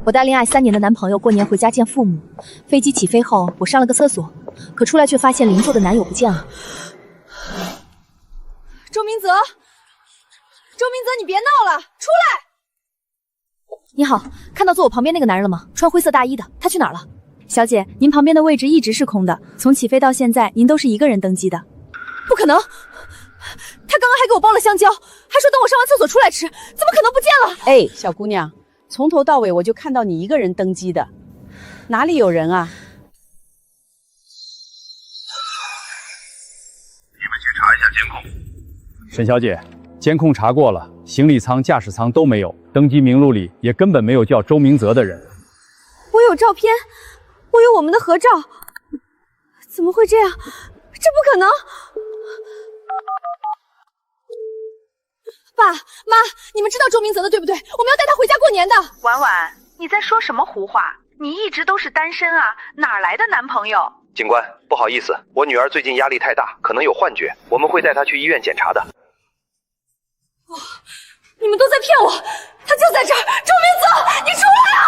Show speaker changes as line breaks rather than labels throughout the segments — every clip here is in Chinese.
我带恋爱3年的男朋友过年回家见父母，飞机起飞后，我上了个厕所，可出来却发现邻座的男友不见了。
周明泽，周明泽，你别闹了，出来！
你好，看到坐我旁边那个男人了吗？穿灰色大衣的，他去哪儿了？小姐，您旁边的位置一直是空的，从起飞到现在，您都是一个人登机的。不可能！他刚刚还给我包了香蕉，还说等我上完厕所出来吃，怎么可能不见了？
哎，小姑娘，从头到尾我就看到你一个人登机的，哪里有人啊？
你们去查一下监控。
沈小姐，监控查过了，行李舱、驾驶舱都没有，登机名录里也根本没有叫周明泽的人。
我有照片，我有我们的合照，怎么会这样？这不可能！爸妈，你们知道周明泽的对不对？我们要带他回家过年的。
婉婉，你在说什么胡话？你一直都是单身啊，哪来的男朋友？
警官，不好意思，我女儿最近压力太大，可能有幻觉，我们会带她去医院检查的。
你们都在骗我，他就在这儿！周明泽，你出来啊！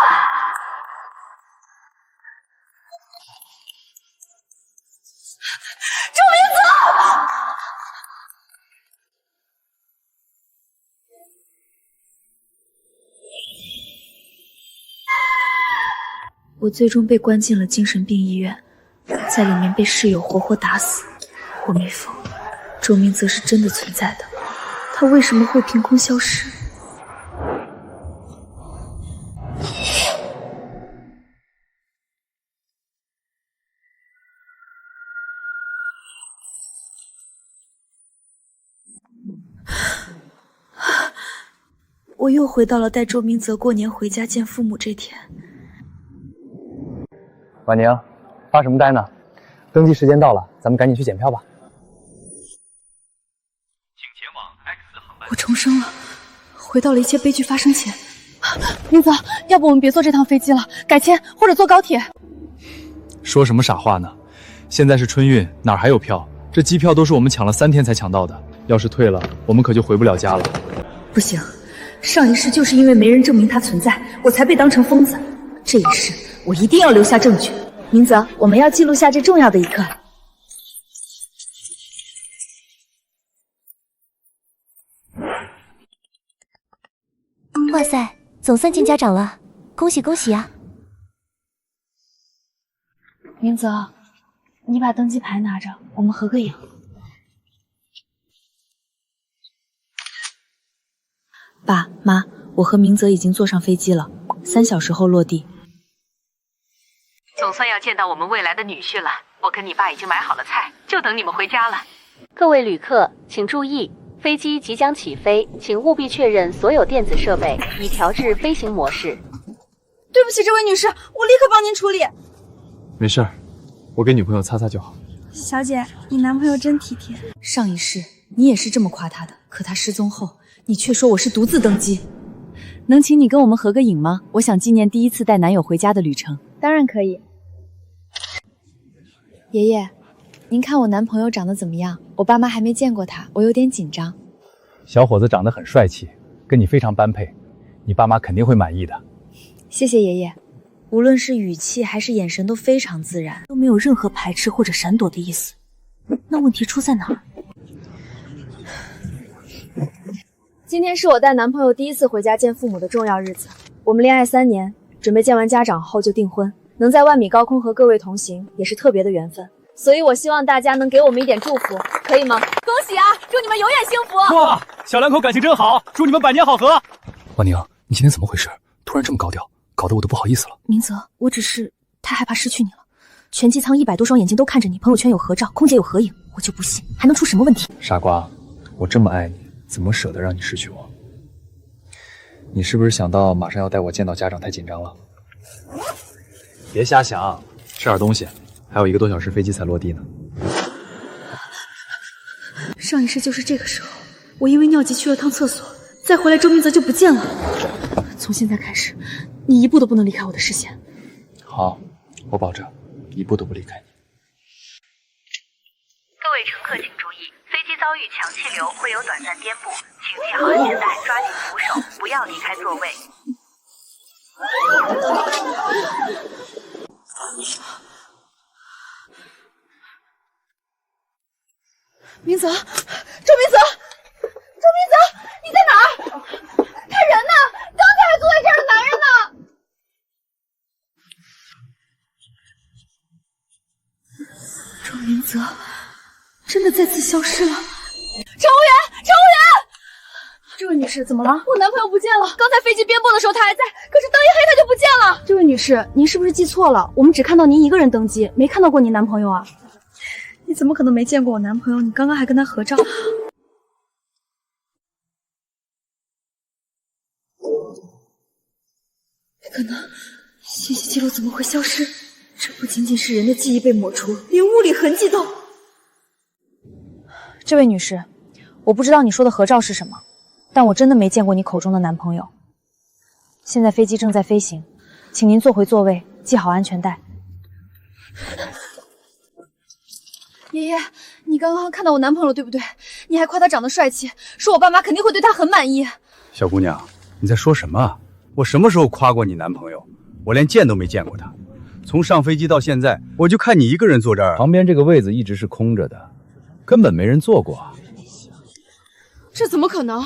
周明泽！
我最终被关进了精神病医院，在里面被室友活活打死。我没疯，周明泽是真的存在的，他为什么会凭空消失？我又回到了带周明泽过年回家见父母这天。
婉宁，发什么呆呢？登机时间到了，咱们赶紧去检票吧。
请前往 X 航班。
我重生了，回到了一切悲剧发生前。
明泽，要不我们别坐这趟飞机了，改签或者坐高铁。
说什么傻话呢？现在是春运，哪还有票？这机票都是我们抢了3天才抢到的，要是退了，我们可就回不了家了。
不行，上一世就是因为没人证明他存在，我才被当成疯子。这一世我一定要留下证据。明泽，我们要记录下这重要的一刻。
哇塞，总算见家长了，恭喜恭喜啊！
明泽，你把登机牌拿着，我们合个影。爸妈，我和明泽已经坐上飞机了，3小时后落地。
总算要见到我们未来的女婿了，我跟你爸已经买好了菜，就等你们回家了。
各位旅客请注意，飞机即将起飞，请务必确认所有电子设备已调至飞行模式。
对不起，这位女士，我立刻帮您处理。
没事儿，我给女朋友擦擦就好。
小姐，你男朋友真体贴。
上一世你也是这么夸他的，可他失踪后，你却说我是独自登机。
能请你跟我们合个影吗？我想纪念第一次带男友回家的旅程。
当然可以。
爷爷，您看我男朋友长得怎么样？我爸妈还没见过他，我有点紧张。
小伙子长得很帅气，跟你非常般配，你爸妈肯定会满意的。
谢谢爷爷，无论是语气还是眼神都非常自然，都没有任何排斥或者闪躲的意思。那问题出在哪儿？
今天是我带男朋友第一次回家见父母的重要日子。我们恋爱3年，准备见完家长后就订婚。能在万米高空和各位同行，也是特别的缘分。所以我希望大家能给我们一点祝福，可以吗？恭喜啊，祝你们永远幸福！
哇，小两口感情真好，祝你们百年好合。
婉宁，你今天怎么回事？突然这么高调，搞得我都不好意思了。
明泽，我只是太害怕失去你了。全机舱100多双眼睛都看着你，朋友圈有合照，空姐有合影，我就不信还能出什么问题。
傻瓜，我这么爱你，怎么舍得让你失去我？你是不是想到马上要带我见到家长太紧张了？别瞎想，吃点东西，还有1个多小时飞机才落地呢。
上一世就是这个时候，我因为尿急去了趟厕所，再回来周明泽就不见了。从现在开始，你一步都不能离开我的视线。
好，我保证一步都不离开你。
各位乘客请注意，飞机遭遇强气流，会有短暂颠簸，请系好安全带，抓紧扶手，不要离开座位。
明泽，周明泽，周明泽，你在哪儿？他人呢？刚才还坐在这儿的男人呢？
周明泽真的再次消失了。乘务
员，乘务员！这位女士，怎么了？我男朋友不见了。刚才飞机颠簸的时候他还在，可是灯一黑他就不见了。这位女士，您是不是记错了？我们只看到您一个人登机，没看到过您男朋友啊。
你怎么可能没见过我男朋友？你刚刚还跟他合照。不可能，信息记录怎么会消失？这不仅仅是人的记忆被抹除，连物理痕迹都……
这位女士，我不知道你说的合照是什么，但我真的没见过你口中的男朋友。现在飞机正在飞行，请您坐回座位，系好安全带。爷爷，你刚刚看到我男朋友对不对？你还夸他长得帅气，说我爸妈肯定会对他很满意。
小姑娘，你在说什么？我什么时候夸过你男朋友？我连见都没见过他。从上飞机到现在，我就看你一个人坐这儿，旁边这个位子一直是空着的，根本没人坐过。
这怎么可能？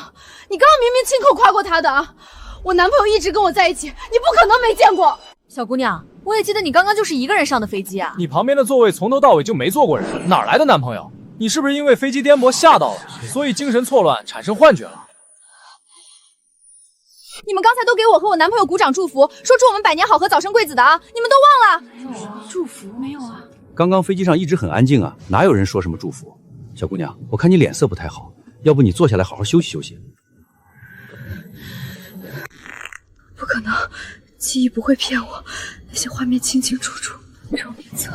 你刚刚明明亲口夸过他的。我男朋友一直跟我在一起，你不可能没见过。
小姑娘，我也记得你刚刚就是一个人上的飞机啊。
你旁边的座位从头到尾就没坐过人，哪来的男朋友？你是不是因为飞机颠簸吓到了，所以精神错乱产生幻觉了？
你们刚才都给我和我男朋友鼓掌祝福，说祝我们百年好合早生贵子的啊，你们都忘了？
祝福没有啊？
刚刚飞机上一直很安静啊，哪有人说什么祝福？小姑娘，我看你脸色不太好，要不你坐下来好好休息休息。
不可能，记忆不会骗我，那些画面清清楚楚。周明泽，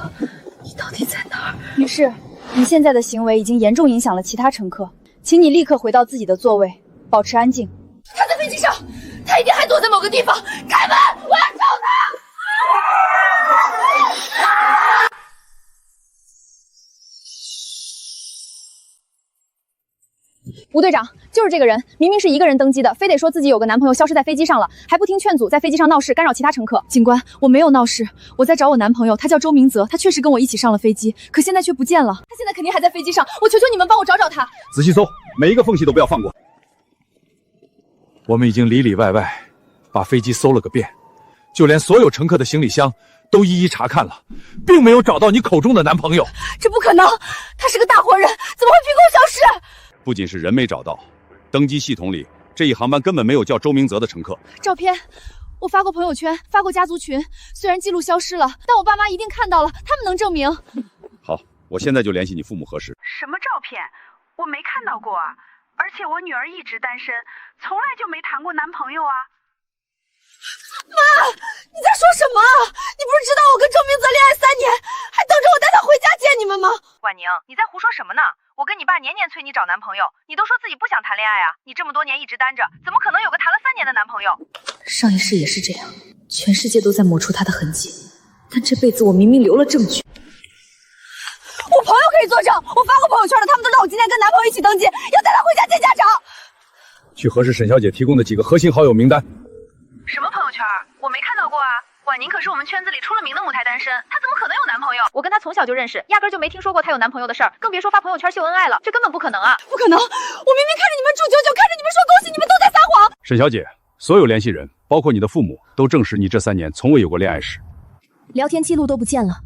你到底在哪儿？
女士，你现在的行为已经严重影响了其他乘客，请你立刻回到自己的座位，保持安静。他在飞机上，他一定还躲在某个地方，开门，我要找他！吴队长，就是这个人，明明是一个人登机的，非得说自己有个男朋友消失在飞机上了，还不听劝阻，在飞机上闹事，干扰其他乘客。警官，我没有闹事，我在找我男朋友，他叫周明泽，他确实跟我一起上了飞机，可现在却不见了。他现在肯定还在飞机上，我求求你们帮我找找他。
仔细搜，每一个缝隙都不要放过。我们已经里里外外把飞机搜了个遍，就连所有乘客的行李箱都一一查看了，并没有找到你口中的男朋友。
这不可能，他是个大活人，怎么会凭空消失？
不仅是人没找到，登机系统里这一航班根本没有叫周明泽的乘客。
照片我发过朋友圈，发过家族群，虽然记录消失了，但我爸妈一定看到了，他们能证明。
好，我现在就联系你父母核实。
什么照片？我没看到过啊！而且我女儿一直单身，从来就没谈过男朋友啊！
妈，你在说什么？你不是知道我跟周明泽恋爱3年，还等着我带他回家见你们吗？
婉宁，你在胡说什么呢？我跟你爸年年催你找男朋友，你都说自己不想谈恋爱啊！你这么多年一直单着，怎么可能有个谈了3年的男朋友？
上一世也是这样，全世界都在抹除他的痕迹，但这辈子我明明留了证据。
我朋友可以作证，我发过朋友圈的，他们都知道我今天跟男朋友一起登机，要带他回家见家长。
去核实沈小姐提供的几个核心好友名单。
什么朋友圈？我没看到过啊！婉宁可是我们圈子里出了名的母胎单身，她怎么可能有男朋友？我跟她从小就认识，压根就没听说过她有男朋友的事儿，更别说发朋友圈秀恩爱了，这根本不可能啊！
不可能！我明明看着你们祝99，看着你们说恭喜，你们都在撒谎！
沈小姐，所有联系人，包括你的父母，都证实你这3年从未有过恋爱史，
聊天记录都不见了。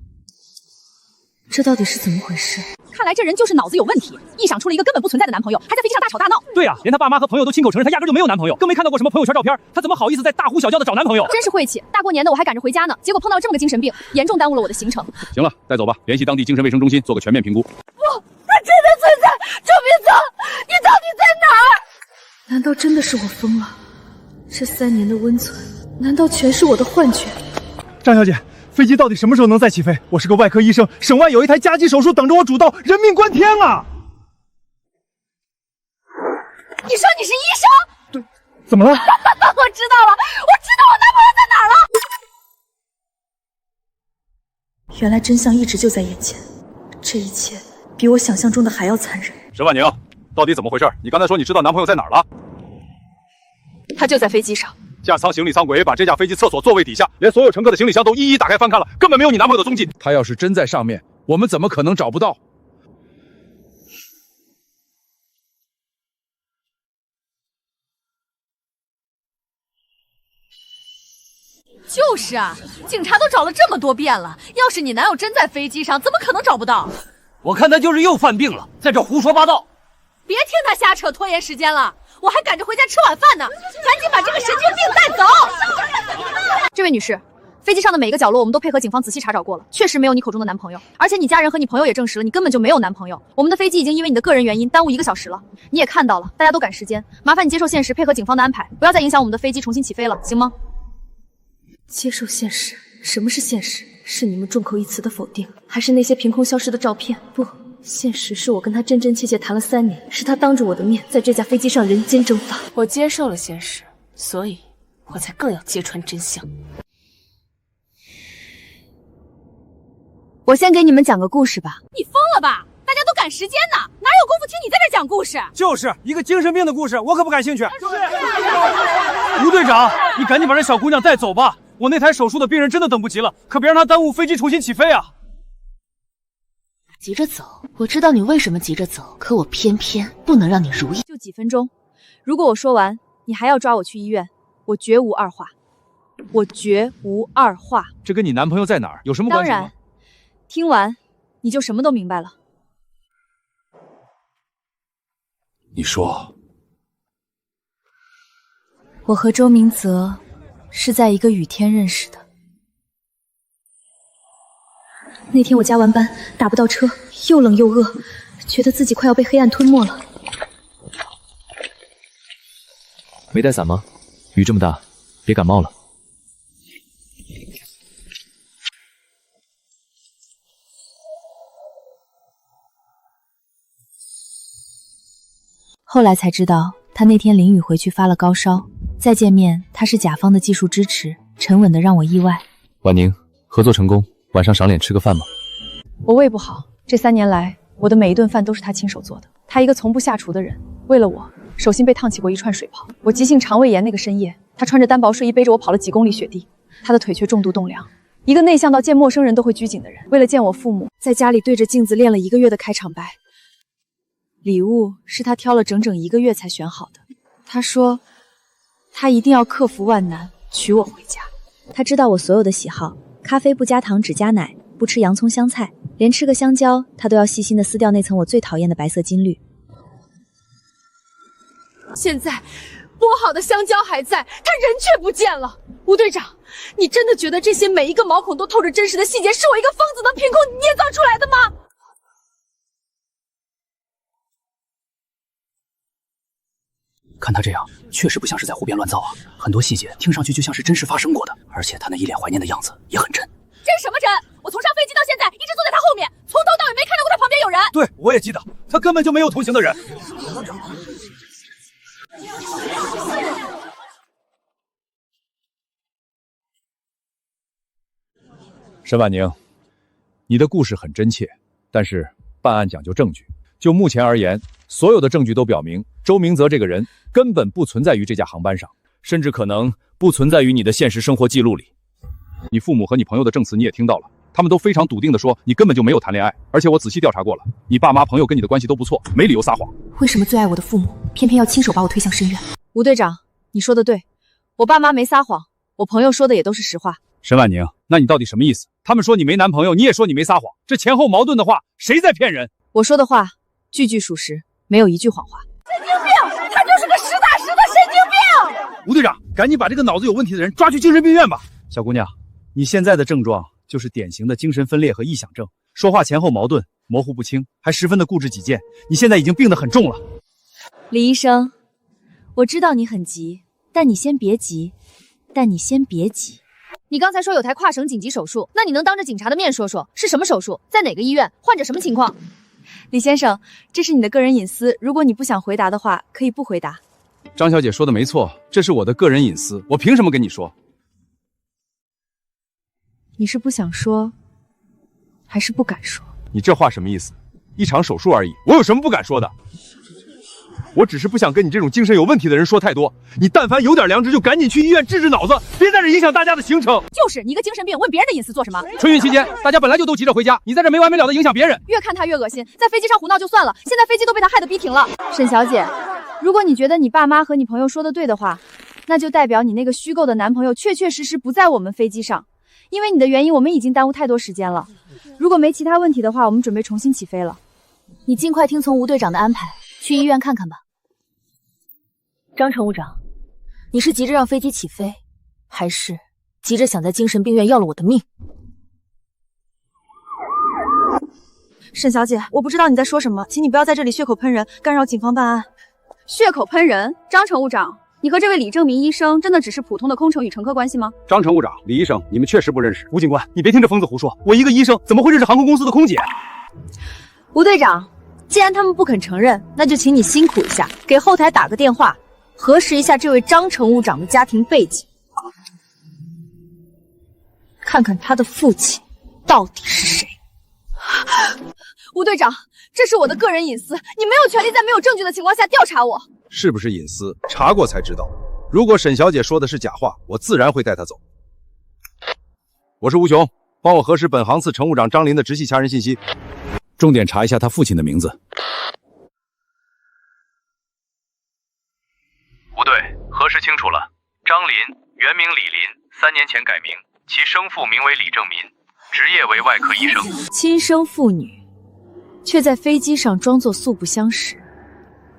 这到底是怎么回事？
看来这人就是脑子有问题，臆想出了一个根本不存在的男朋友，还在飞机上大吵大闹。
对呀，连他爸妈和朋友都亲口承认他压根就没有男朋友，更没看到过什么朋友圈照片，他怎么好意思在大呼小叫的找男朋友？
真是晦气！大过年的我还赶着回家呢，结果碰到这么个精神病，严重耽误了我的行程。
行了，带走吧，联系当地精神卫生中心做个全面评估。
不，他真的存在！周明泽，你到底在哪儿？
难道真的是我疯了？这3年的温存，难道全是我的幻觉？
张小姐，飞机到底什么时候能再起飞？我是个外科医生，省外有一台加急手术等着我主刀，人命关天啊！
你说你是医生？
对，怎么了？
我知道了，我知道我男朋友在哪儿了。
原来真相一直就在眼前，这一切比我想象中的还要残忍。
沈婉宁，到底怎么回事？你刚才说你知道男朋友在哪儿了？
他就在飞机上。
架舱行李舱鬼把这架飞机厕所座位底下连所有乘客的行李箱都一一打开翻看了，根本没有你男朋友的踪迹。他要是真在上面，我们怎么可能找不到？
就是啊，警察都找了这么多遍了，要是你男友真在飞机上，怎么可能找不到？
我看他就是又犯病了，在这胡说八道。
别听他瞎扯，拖延时间了，我还赶着回家吃晚饭呢，赶紧把这个神经病带走。这位女士，飞机上的每一个角落我们都配合警方仔细查找过了，确实没有你口中的男朋友，而且你家人和你朋友也证实了你根本就没有男朋友。我们的飞机已经因为你的个人原因耽误1个小时了，你也看到了，大家都赶时间，麻烦你接受现实，配合警方的安排，不要再影响我们的飞机重新起飞了，行吗？
接受现实？什么是现实？是你们众口一词的否定，还是那些凭空消失的照片？不，现实是我跟他真真切切谈了3年，是他当着我的面在这架飞机上人间蒸发。
我接受了现实，所以我才更要揭穿真相。
我先给你们讲个故事吧。
你疯了吧？大家都赶时间呢，哪有功夫听你在这讲故事？
就是一个精神病的故事，我可不感兴趣。吴队长，你赶紧把这小姑娘带走吧，我那台手术的病人真的等不及了，可别让她耽误飞机重新起飞啊！
急着走，我知道你为什么急着走，可我偏偏不能让你如意。
就几分钟，如果我说完，你还要抓我去医院，我绝无二话，我绝无二话。
这跟你男朋友在哪儿有什么关系吗？
当然，听完你就什么都明白了。
你说，
我和周明泽是在一个雨天认识的。
那天我加完班打不到车，又冷又饿，觉得自己快要被黑暗吞没了。
没带伞吗？雨这么大，别感冒了。
后来才知道，他那天淋雨回去发了高烧，再见面他是甲方的技术支持，沉稳的让我意外。
婉宁，合作成功，晚上赏脸吃个饭吗？
我胃不好，这3年来我的每一顿饭都是他亲手做的。他一个从不下厨的人，为了我手心被烫起过一串水泡。我急性肠胃炎那个深夜，他穿着单薄睡衣背着我跑了几公里雪地，他的腿却重度冻凉。一个内向到见陌生人都会拘谨的人，为了见我父母，在家里对着镜子练了1个月的开场白。礼物是他挑了整整1个月才选好的。他说，他一定要克服万难娶我回家。他知道我所有的喜好，咖啡不加糖只加奶，不吃洋葱香菜，连吃个香蕉他都要细心的撕掉那层我最讨厌的白色金绿。
现在剥好的香蕉还在，他人却不见了。吴队长，你真的觉得这些每一个毛孔都透着真实的细节是我一个疯子能凭空捏造出来的吗？
看他这样，确实不像是在胡编乱造啊，很多细节听上去就像是真实发生过的，而且他那一脸怀念的样子也很真。
真什么真？我从上飞机到现在一直坐在他后面，从头到尾没看到过他旁边有人。
对，我也记得，他根本就没有同行的人。
沈婉宁，你的故事很真切，但是办案讲究证据。就目前而言，所有的证据都表明，周明泽这个人根本不存在于这架航班上，甚至可能不存在于你的现实生活记录里。你父母和你朋友的证词你也听到了，他们都非常笃定地说你根本就没有谈恋爱，而且我仔细调查过了，你爸妈朋友跟你的关系都不错，没理由撒谎。
为什么最爱我的父母偏偏要亲手把我推向深渊？
吴队长，你说的对，我爸妈没撒谎，我朋友说的也都是实话。
沈婉宁，那你到底什么意思？他们说你没男朋友，你也说你没撒谎，这前后矛盾的话，谁在骗人？
我说的话句句属实，没有一句谎话。
神经病，他就是个实打实的神经病！
吴队长，赶紧把这个脑子有问题的人抓去精神病院吧。小姑娘，你现在的症状就是典型的精神分裂和臆想症，说话前后矛盾，模糊不清，还十分的固执己见，你现在已经病得很重了。
李医生，我知道你很急，但你先别急，你刚才说有台跨省紧急手术，那你能当着警察的面说说是什么手术，在哪个医院，患者什么情况？李先生，这是你的个人隐私，如果你不想回答的话，可以不回答。
张小姐说的没错，这是我的个人隐私，我凭什么跟你说？
你是不想说，还是不敢说？
你这话什么意思？一场手术而已，我有什么不敢说的？我只是不想跟你这种精神有问题的人说太多。你但凡有点良知，就赶紧去医院治治脑子，别在这影响大家的行程。
就是你一个精神病，问别人的隐私做什么？
春运期间，大家本来就都急着回家，你在这没完没了的影响别人。
越看他越恶心，在飞机上胡闹就算了，现在飞机都被他害得逼停了。沈小姐，如果你觉得你爸妈和你朋友说的对的话，那就代表你那个虚构的男朋友确确实实不在我们飞机上。因为你的原因，我们已经耽误太多时间了。如果没其他问题的话，我们准备重新起飞了。
你尽快听从吴队长的安排，去医院看看吧。张乘务长，你是急着让飞机起飞，还是急着想在精神病院要了我的命？
沈小姐，我不知道你在说什么，请你不要在这里血口喷人，干扰警方办案。血口喷人？张乘务长，你和这位李正民医生真的只是普通的空乘与乘客关系吗？
张乘务长、李医生，你们确实不认识。吴警官，你别听这疯子胡说，我一个医生怎么会认识航空公司的空姐？
吴队长，既然他们不肯承认，那就请你辛苦一下，给后台打个电话，核实一下这位张乘务长的家庭背景，看看他的父亲到底是谁。吴队长，这是我的个人隐私，你没有权利在没有证据的情况下调查我。
是不是隐私？查过才知道。如果沈小姐说的是假话，我自然会带她走。我是吴雄，帮我核实本航次乘务长张林的直系家人信息，重点查一下他父亲的名字。
吴队，核实清楚了，张林原名李林，3年前改名，其生父名为李正民，职业为外科医生。
亲生父女，却在飞机上装作素不相识。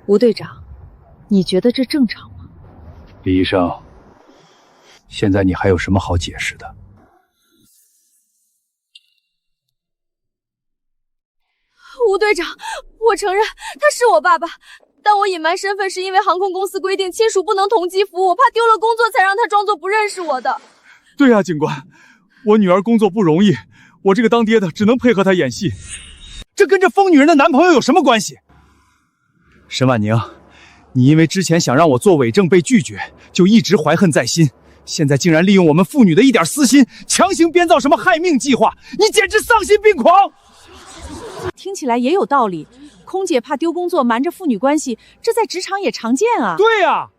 吴队长，你觉得这正常吗？
李医生，现在你还有什么好解释的？
吴队长，我承认他是我爸爸，但我隐瞒身份是因为航空公司规定亲属不能同机服务，我怕丢了工作才让他装作不认识我的。
对啊，警官，我女儿工作不容易，我这个当爹的只能配合她演戏，这跟这疯女人的男朋友有什么关系？
沈婉宁，你因为之前想让我做伪证被拒绝，就一直怀恨在心，现在竟然利用我们父女的一点私心，强行编造什么害命计划，你简直丧心病狂！
听起来也有道理，空姐怕丢工作，瞒着父女关系，这在职场也常见啊。
对啊，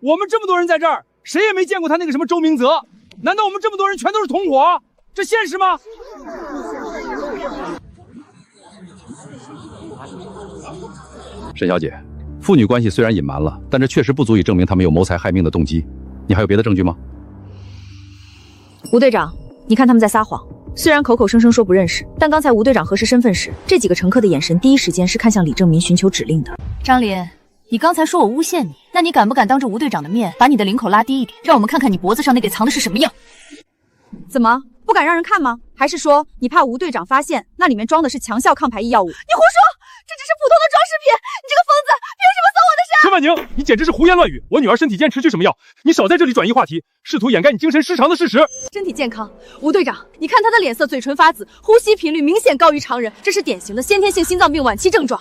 我们这么多人在这儿，谁也没见过他那个什么周明泽，难道我们这么多人全都是同伙？这现实吗？
沈小姐，父女关系虽然隐瞒了，但这确实不足以证明他们有谋财害命的动机。你还有别的证据吗？
吴队长，你看他们在撒谎，虽然口口声声说不认识，但刚才吴队长核实身份时，这几个乘客的眼神第一时间是看向李正民寻求指令的。
张林，你刚才说我诬陷你，那你敢不敢当着吴队长的面把你的领口拉低一点，让我们看看你脖子上那给藏的是什么样？
怎么不敢让人看吗？还是说你怕吴队长发现那里面装的是强效抗排异药物？你胡说，这只是普通的装饰品！你这个疯子，凭什么送我的伤？
陈婉宁，你简直是胡言乱语！我女儿身体健，吃什么药？你少在这里转移话题，试图掩盖你精神失常的事实。
身体健康，吴队长，你看他的脸色，嘴唇发紫，呼吸频率明显高于常人，这是典型的先天性心脏病晚期症状。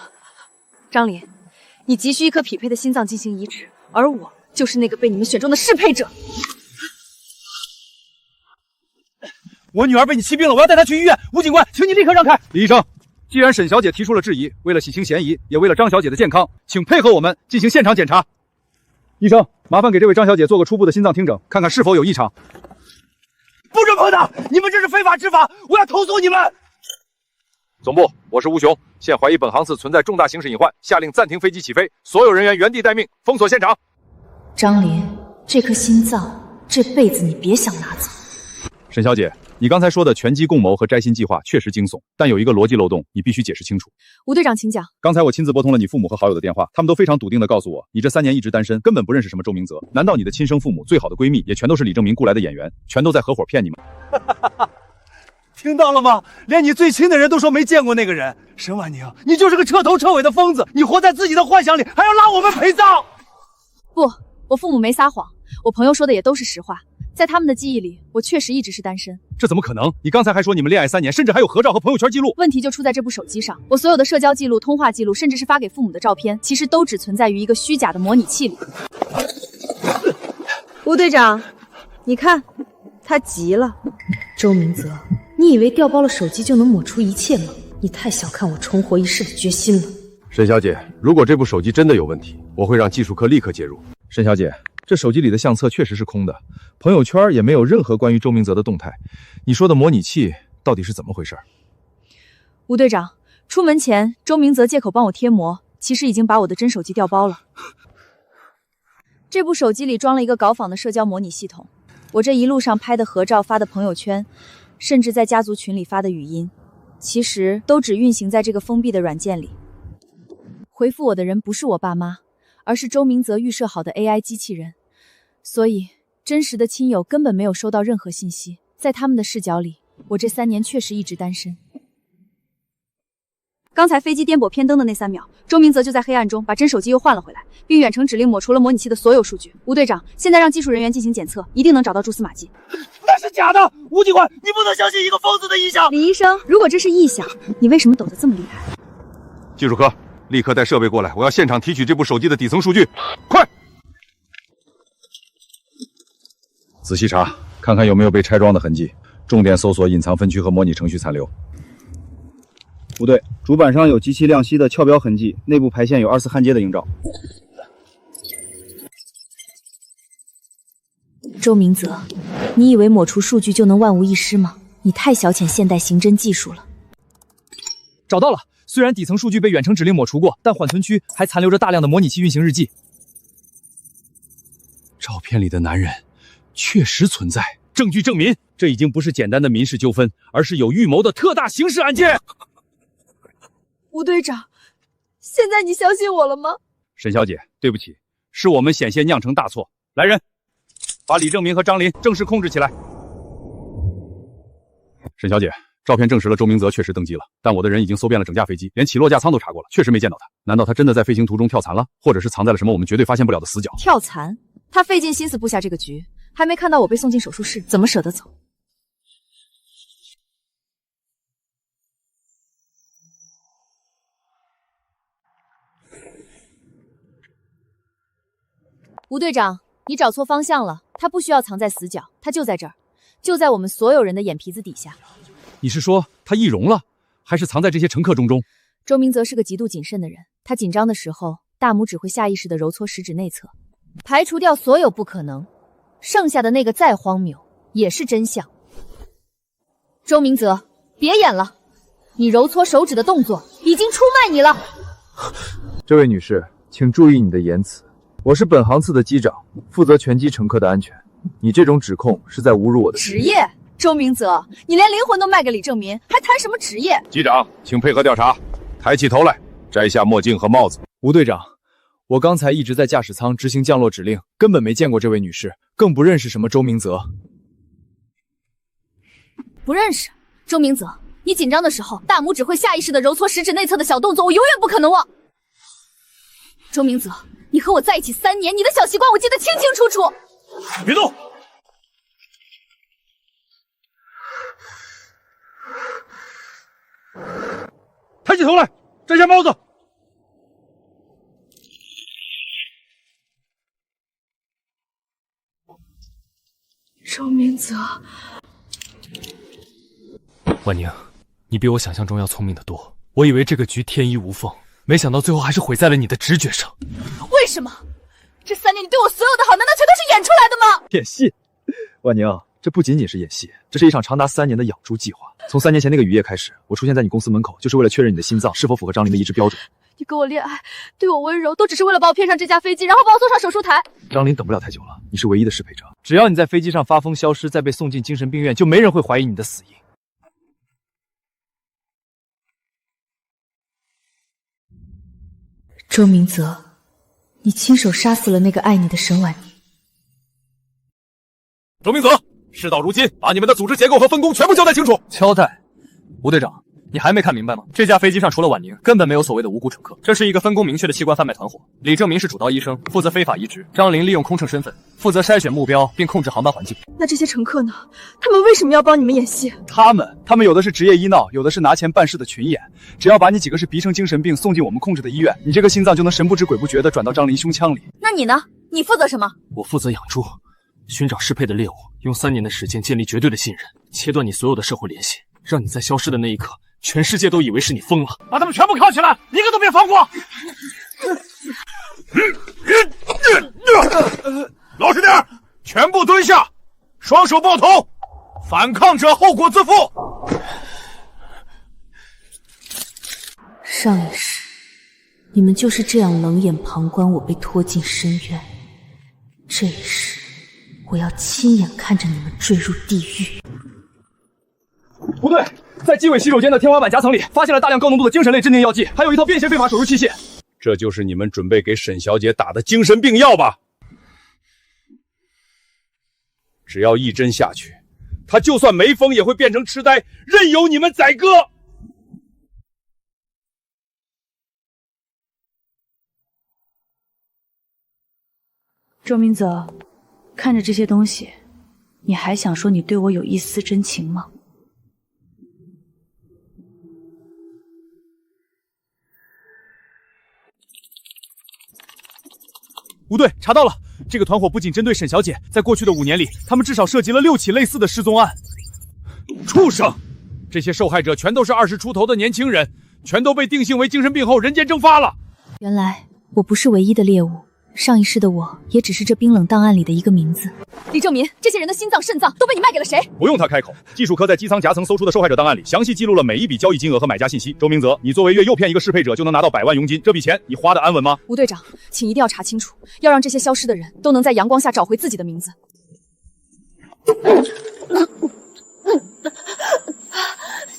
张林，你急需一颗匹配的心脏进行移植，而我就是那个被你们选中的适配者。
我女儿被你气病了，我要带她去医院。吴警官，请你立刻让开。
李医生，既然沈小姐提出了质疑，为了洗清嫌疑，也为了张小姐的健康，请配合我们进行现场检查。医生，麻烦给这位张小姐做个初步的心脏听诊，看看是否有异常。
不准碰她！你们这是非法执法，我要投诉你们！
总部，我是吴雄，现怀疑本航次存在重大刑事隐患，下令暂停飞机起飞，所有人员原地待命，封锁现场。
张林，这颗心脏这辈子你别想拿走。
沈小姐，你刚才说的拳击共谋和摘心计划确实惊悚，但有一个逻辑漏洞，你必须解释清楚。
吴队长，请讲。
刚才我亲自拨通了你父母和好友的电话，他们都非常笃定地告诉我，你这3年一直单身，根本不认识什么周明泽。难道你的亲生父母、最好的闺蜜也全都是李正民雇来的演员，全都在合伙骗你们？
听到了吗？连你最亲的人都说没见过那个人。沈婉宁，你就是个彻头彻尾的疯子，你活在自己的幻想里，还要拉我们陪葬。
不，我父母没撒谎，我朋友说的也都是实话。在他们的记忆里，我确实一直是单身。
这怎么可能？你刚才还说你们恋爱3年，甚至还有合照和朋友圈记录。
问题就出在这部手机上，我所有的社交记录、通话记录，甚至是发给父母的照片，其实都只存在于一个虚假的模拟器里。吴队长，你看，他急了。
周明泽，你以为调包了手机就能抹除一切吗？你太小看我重活一世的决心了。
沈小姐，如果这部手机真的有问题，我会让技术科立刻介入。沈小姐，这手机里的相册确实是空的，朋友圈也没有任何关于周明泽的动态。你说的模拟器到底是怎么回事？
吴队长，出门前周明泽借口帮我贴膜，其实已经把我的真手机调包了。这部手机里装了一个搞仿的社交模拟系统，我这一路上拍的合照、发的朋友圈，甚至在家族群里发的语音，其实都只运行在这个封闭的软件里。回复我的人不是我爸妈，而是周明泽预设好的 AI 机器人，所以真实的亲友根本没有收到任何信息。在他们的视角里，我这3年确实一直单身。刚才飞机颠簸偏灯的那3秒，周明泽就在黑暗中把真手机又换了回来，并远程指令抹除了模拟器的所有数据。吴队长，现在让技术人员进行检测，一定能找到蛛丝马迹。
那是假的，吴警官，你不能相信一个疯子的臆想。
李医生，如果这是臆想，你为什么抖得这么厉害？
技术科，立刻带设备过来，我要现场提取这部手机的底层数据，快！仔细查，看看有没有被拆装的痕迹，重点搜索隐藏分区和模拟程序残留。
不对，主板上有极其亮晰的翘标痕迹，内部排线有2次焊接的映照。
周明泽，你以为抹除数据就能万无一失吗？你太小浅现代刑侦技术了。
找到了，虽然底层数据被远程指令抹除过，但缓存区还残留着大量的模拟器运行日记。
照片里的男人确实存在，证据证明这已经不是简单的民事纠纷，而是有预谋的特大刑事案件。
吴队长，现在你相信我了吗？
沈小姐，对不起，是我们险些酿成大错。来人，把李正明和张林正式控制起来。沈小姐，照片证实了周明泽确实登机了，但我的人已经搜遍了整架飞机，连起落架舱都查过了，确实没见到他。难道他真的在飞行途中跳伞了，或者是藏在了什么我们绝对发现不了的死角？
跳伞？他费尽心思布下这个局，还没看到我被送进手术室，怎么舍得走？吴队长，你找错方向了，他不需要藏在死角，他就在这儿，就在我们所有人的眼皮子底下。
你是说他易容了，还是藏在这些乘客中？
周明泽是个极度谨慎的人，他紧张的时候，大拇指会下意识地揉搓食指内侧，排除掉所有不可能，剩下的那个再荒谬也是真相。周明泽，别演了，你揉搓手指的动作已经出卖你了。
这位女士，请注意你的言辞。我是本航次的机长，负责全机乘客的安全。你这种指控是在侮辱我的
职业。周明泽，你连灵魂都卖给李正民，还谈什么职业？
机长，请配合调查。抬起头来，摘下墨镜和帽子。
吴队长，我刚才一直在驾驶舱执行降落指令，根本没见过这位女士，更不认识什么周明泽。
不认识？周明泽，你紧张的时候，大拇指会下意识地揉搓食指内侧的小动作，我永远不可能忘。周明泽，你和我在一起3年，你的小习惯我记得清清楚楚。
别动！抬起头来，摘下帽子。
周明泽，
婉宁，你比我想象中要聪明得多。我以为这个局天衣无缝，没想到最后还是毁在了你的直觉上。
为什么？这3年你对我所有的好，难道全都是演出来的吗？
演戏，婉宁，这不仅仅是演戏，这是一场长达3年的养猪计划。从3年前那个雨夜开始，我出现在你公司门口，就是为了确认你的心脏是否符合张琳的移植标准。
你跟我恋爱，对我温柔，都只是为了把我骗上这架飞机，然后把我送上手术台。
张琳等不了太久了，你是唯一的适配者。只要你在飞机上发疯消失，再被送进精神病院，就没人会怀疑你的死因。
周明泽，你亲手杀死了那个爱你的沈婉宁。
周明泽，事到如今，把你们的组织结构和分工全部交代清楚。
交代？吴队长，你还没看明白吗？这架飞机上除了婉宁，根本没有所谓的无辜乘客。这是一个分工明确的器官贩卖团伙。李正明是主刀医生，负责非法移植；张琳利用空乘身份，负责筛选目标并控制航班环境。
那这些乘客呢？他们为什么要帮你们演戏？
他们有的是职业医闹，有的是拿钱办事的群演。只要把你几个是鼻生精神病送进我们控制的医院，你这个心脏就能神不知鬼不觉地转到张琳胸腔里。
那你呢？你负责什么？
我负责养猪，寻找适配的猎物，用3年的时间建立绝对的信任，切断你所有的社会联系，让你在消失的那一刻全世界都以为是你疯了。
把他们全部铐起来，一个都别放过！
老实点，全部蹲下，双手抱头，反抗者后果自负。
上一世，你们就是这样冷眼旁观我被拖进深渊。这一世，我要亲眼看着你们坠入地狱。
不对，在纪委洗手间的天花板夹层里发现了大量高浓度的精神类镇定药剂，还有一套便携非法手术器械。
这就是你们准备给沈小姐打的精神病药吧？只要一针下去，她就算没疯也会变成痴呆，任由你们宰割。
周明泽，看着这些东西，你还想说你对我有一丝真情吗？
吴队查到了，这个团伙不仅针对沈小姐，在过去的5年里，他们至少涉及了6起类似的失踪案。
畜生！这些受害者全都是20出头的年轻人，全都被定性为精神病后人间蒸发了。
原来我不是唯一的猎物，上一世的我也只是这冰冷档案里的一个名字。
李正民，这些人的心脏、肾脏都被你卖给了谁？
不用他开口，技术科在机舱夹层搜出的受害者档案里，详细记录了每一笔交易金额和买家信息。周明泽，你作为月诱骗一个适配者就能拿到100万佣金，这笔钱你花的安稳吗？
吴队长，请一定要查清楚，要让这些消失的人都能在阳光下找回自己的名字。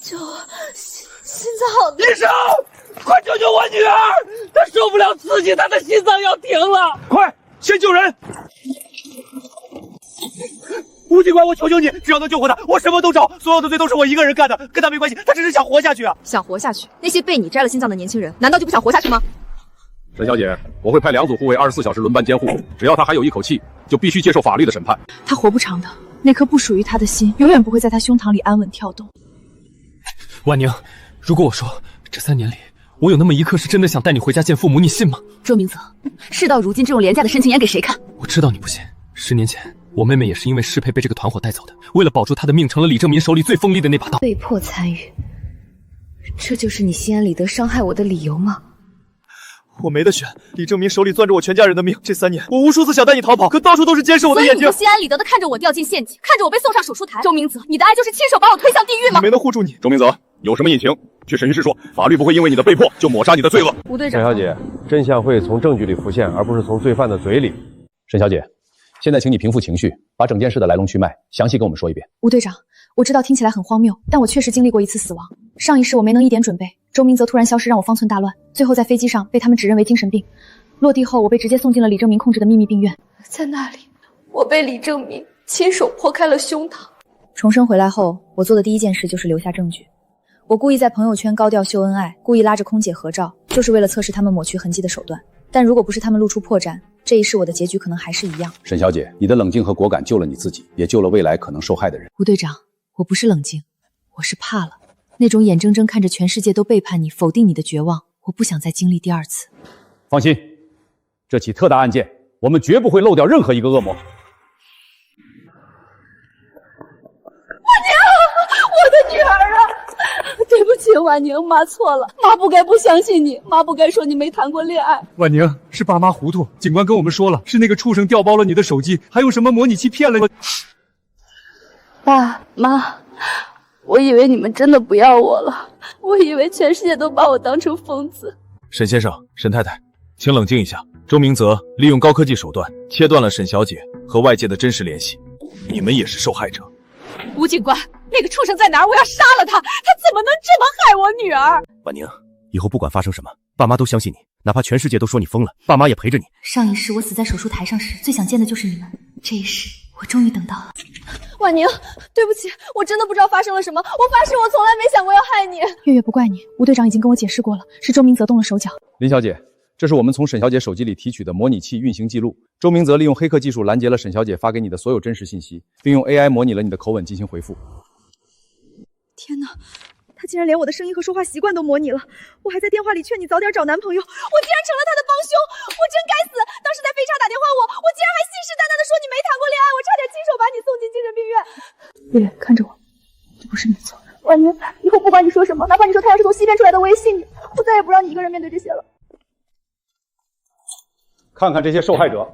救我，心脏好痛！
医生，快救救我女儿！她受不了刺激，她的心脏要停了！快，先救人！吴警官，我求求你，只要能救活她，我什么都找。所有的罪都是我一个人干的，跟她没关系，她只是想活下去啊！
想活下去？那些被你摘了心脏的年轻人，难道就不想活下去吗？
沈小姐，我会派2组护卫24小时轮班监护，只要她还有一口气，就必须接受法律的审判。
他活不长的，那颗不属于他的心，永远不会在他胸膛里安稳跳动。
婉宁，如果我说这3年里，我有那么一刻是真的想带你回家见父母，你信吗？
周明泽，事到如今，这种廉价的深情演给谁看？
我知道你不信。10年前，我妹妹也是因为适配被这个团伙带走的，为了保住她的命，成了李正民手里最锋利的那把刀。
被迫参与，这就是你心安理得伤害我的理由吗？
我没得选，李正民手里攥着我全家人的命。这3年，我无数次想带你逃跑，可到处都是监视我的眼睛。
所以你就心安理得的看着我掉进陷阱，看着我被送上手术台。周明泽，你的爱就是亲手把我推向地狱吗？
我没能护住你。
周明泽，有什么隐情，去审讯室说，法律不会因为你的被迫就抹杀你的罪恶。
吴队长，
沈小姐，真相会从证据里浮现，而不是从罪犯的嘴里。
沈小姐，现在请你平复情绪，把整件事的来龙去脉详细跟我们说一遍。
吴队长，我知道听起来很荒谬，但我确实经历过一次死亡。上一世我没能一点准备，周明泽突然消失，让我方寸大乱，最后在飞机上被他们指认为精神病。落地后，我被直接送进了李正民控制的秘密病院。
在那里，我被李正民亲手剖开了胸膛。
重生回来后，我做的第一件事就是留下证据。我故意在朋友圈高调秀恩爱，故意拉着空姐合照，就是为了测试他们抹去痕迹的手段。但如果不是他们露出破绽，这一世我的结局可能还是一样。
沈小姐，你的冷静和果敢救了你自己，也救了未来可能受害的人。
吴队长，我不是冷静，我是怕了。那种眼睁睁看着全世界都背叛你、否定你的绝望，我不想再经历第2次。
放心，这起特大案件，我们绝不会漏掉任何一个恶魔。
我的女儿啊！对不起，婉宁，妈错了，妈不该不相信你，妈不该说你没谈过恋爱。
婉宁，是爸妈糊涂，警官跟我们说了，是那个畜生调包了你的手机，还用什么模拟器骗了你。
爸妈，我以为你们真的不要我了，我以为全世界都把我当成疯子。
沈先生、沈太太，请冷静一下。周明泽利用高科技手段切断了沈小姐和外界的真实联系，你们也是受害者。
吴警官，那个畜生在哪儿？我要杀了他！他怎么能这么害我女儿？
婉宁，以后不管发生什么，爸妈都相信你，哪怕全世界都说你疯了，爸妈也陪着你。
上一世我死在手术台上时，最想见的就是你们。这一世，我终于等到了。
婉宁，对不起，我真的不知道发生了什么，我发誓我从来没想过要害你。
月月不怪你，吴队长已经跟我解释过了，是周明泽动了手脚。
林小姐，这是我们从沈小姐手机里提取的模拟器运行记录。周明泽利用黑客技术拦截了沈小姐发给你的所有真实信息，并用 AI 模拟了你的口吻进行回复。
天哪，他竟然连我的声音和说话习惯都模拟了！我还在电话里劝你早点找男朋友，我竟然成了他的帮凶！我真该死！当时在飞叉打电话我竟然还信誓旦旦的说你没谈过恋爱，我差点亲手把你送进精神病院。月月，看着我，这不是你错。婉宁，以后不管
管你说什么，哪怕你说太阳是从西边出来的，我也信你。我再也不让你一个人面对这些了。
看看这些受害者，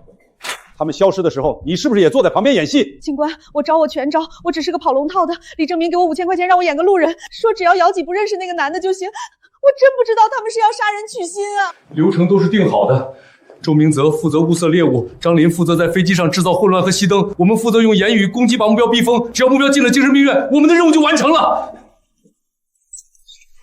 他们消失的时候，你是不是也坐在旁边演戏？
警官，我招我全招，我只是个跑龙套的。李正民给我5000块钱让我演个路人，说只要姚几不认识那个男的就行。我真不知道他们是要杀人取心啊！
流程都是定好的。周明泽负责物色猎物，张林负责在飞机上制造混乱和熄灯，我们负责用言语攻击把目标逼疯。只要目标进了精神病院，我们的任务就完成了。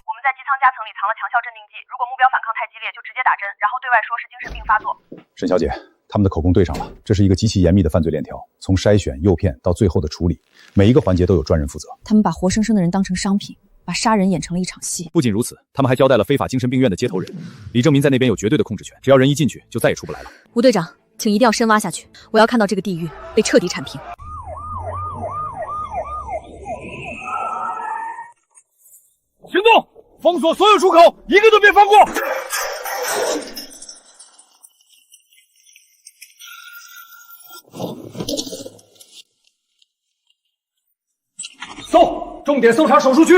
我们在机舱夹层里藏了强效镇定剂，如果目标反抗太激烈，就直接打针，然后对外说是精神病发作。
沈小姐，他们的口供对上了，这是一个极其严密的犯罪链条，从筛选、诱骗到最后的处理，每一个环节都有专人负责。
他们把活生生的人当成商品，把杀人演成了一场戏。
不仅如此，他们还交代了非法精神病院的接头人李正民在那边有绝对的控制权，只要人一进去，就再也出不来了。
吴队长，请一定要深挖下去，我要看到这个地狱被彻底铲平。
行动！封锁所有出口，一个都别放过！搜，重点搜查手术区。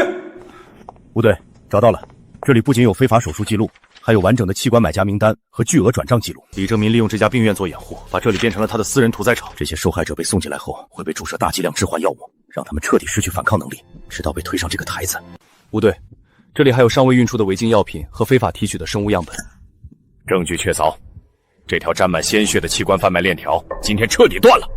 吴队，找到了，这里不仅有非法手术记录，还有完整的器官买家名单和巨额转账记录。李正民利用这家病院做掩护，把这里变成了他的私人屠宰场。这些受害者被送进来后，会被注射大剂量致幻药物，让他们彻底失去反抗能力，直到被推上这个台子。吴队，这里还有尚未运出的违禁药品和非法提取的生物样本。证据确凿，这条沾满鲜血的器官贩卖链条今天彻底断了。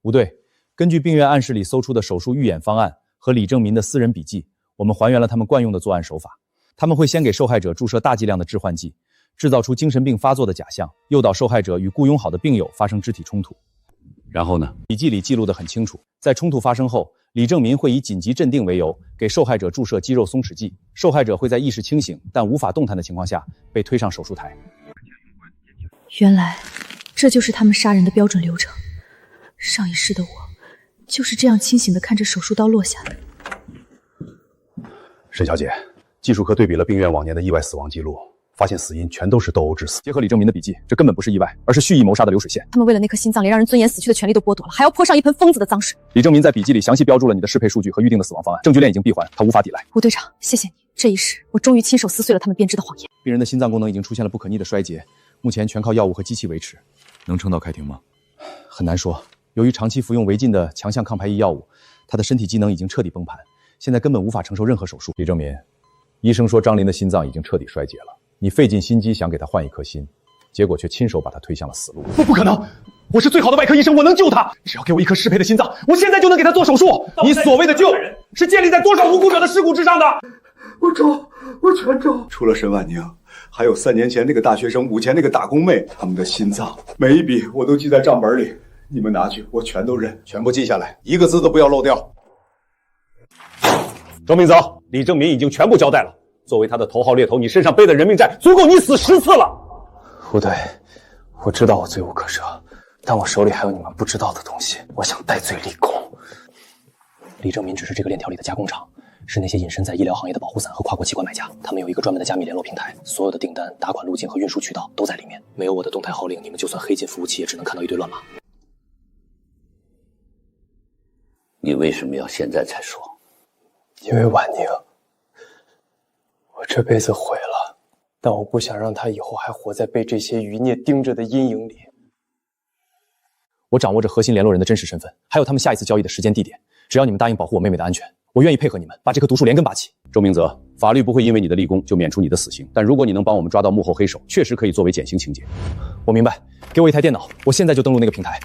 吴队，根据病院暗室里搜出的手术预演方案和李正民的私人笔记，我们还原了他们惯用的作案手法。他们会先给受害者注射大剂量的致幻剂，制造出精神病发作的假象，诱导受害者与雇佣好的病友发生肢体冲突。
然后呢？
笔记里记录得很清楚，在冲突发生后，李正民会以紧急镇定为由，给受害者注射肌肉松弛剂，受害者会在意识清醒但无法动弹的情况下被推上手术台。
原来，这就是他们杀人的标准流程。上一世的我，就是这样清醒地看着手术刀落下的。
沈小姐，技术科对比了病院往年的意外死亡记录，发现死因全都是斗殴致死。
结合李正民的笔记，这根本不是意外，而是蓄意谋杀的流水线。
他们为了那颗心脏，连让人尊严死去的权利都剥夺了，还要泼上一盆疯子的脏水。
李正民在笔记里详细标注了你的适配数据和预定的死亡方案，证据链已经闭环，他无法抵赖。
吴队长，谢谢你，这一世我终于亲手撕碎了他们编织的谎言。
病人的心脏功能已经出现了不可逆的衰竭，目前全靠药物和机器维持。
能撑到开庭吗？
很难说。由于长期服用违禁的强项抗排异药物，他的身体机能已经彻底崩盘，现在根本无法承受任何手术。李正民，医生说张林的心脏已经彻底衰竭了，你费尽心机想给他换一颗心，结果却亲手把他推向了死路。
不可能！我是最好的外科医生，我能救他。只要给我一颗适配的心脏，我现在就能给他做手术。你所谓的救，是建立在多少无辜者的尸骨之上的？
我全招。除了沈婉宁，还有3年前那个大学生，5前那个打工妹，他们的心脏每一笔我都记在账本里。你们拿去，我全都认，全部记下来，一个字都不要漏掉。
周明泽，李正民已经全部交代了。作为他的头号猎头，你身上背的人命债足够你死10次了。
吴队，我知道我罪无可赦，但我手里还有你们不知道的东西，我想戴罪立功。李正民只是这个链条里的加工厂，是那些隐身在医疗行业的保护伞和跨国器官买家，他们有一个专门的加密联络平台，所有的订单、打款路径和运输渠道都在里面。没有我的动态号令，你们就算黑进服务器，也只能看到一堆乱码。
你为什么要现在才说？
因为婉宁，我这辈子毁了，但我不想让她以后还活在被这些余孽盯着的阴影里。
我掌握着核心联络人的真实身份，还有他们下一次交易的时间地点。只要你们答应保护我妹妹的安全，我愿意配合你们，把这棵毒树连根拔起。
周明泽，法律不会因为你的立功就免除你的死刑，但如果你能帮我们抓到幕后黑手，确实可以作为减刑情节。
我明白，给我一台电脑，我现在就登录那个平台。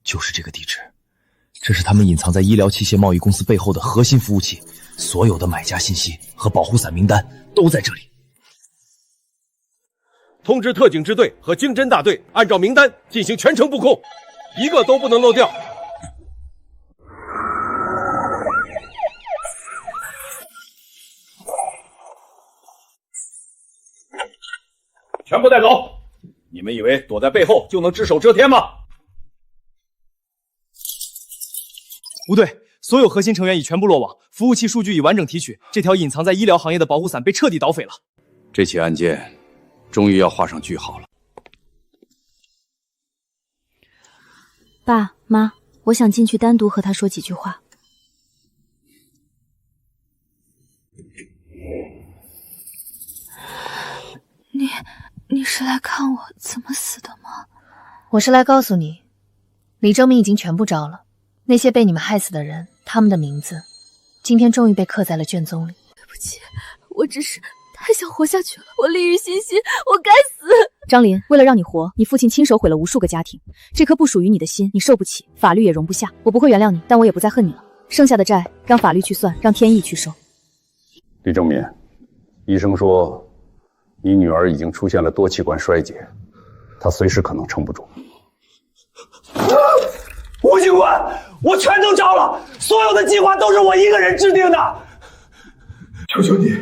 就是这个地址，这是他们隐藏在医疗器械贸易公司背后的核心服务器，所有的买家信息和保护伞名单都在这里。
通知特警支队和经侦大队，按照名单进行全程布控，一个都不能漏掉。
全部带走！你们以为躲在背后就能只手遮天吗？
吴队，所有核心成员已全部落网，服务器数据已完整提取，这条隐藏在医疗行业的保护伞被彻底捣毁了。
这起案件终于要画上句号了。
爸妈，我想进去单独和他说几句话。
你是来看我怎么死的吗？
我是来告诉你，李正明已经全部招了，那些被你们害死的人，他们的名字，今天终于被刻在了卷宗里。
对不起，我只是太想活下去了，我利欲熏心，我该死。
张林，为了让你活，你父亲亲手毁了无数个家庭，这颗不属于你的心，你受不起，法律也容不下。我不会原谅你，但我也不再恨你了。剩下的债，让法律去算，让天意去收。
李正民，医生说你女儿已经出现了多器官衰竭，她随时可能撑不住。
吴警官，我全都招了，所有的计划都是我一个人制定的。
求求你，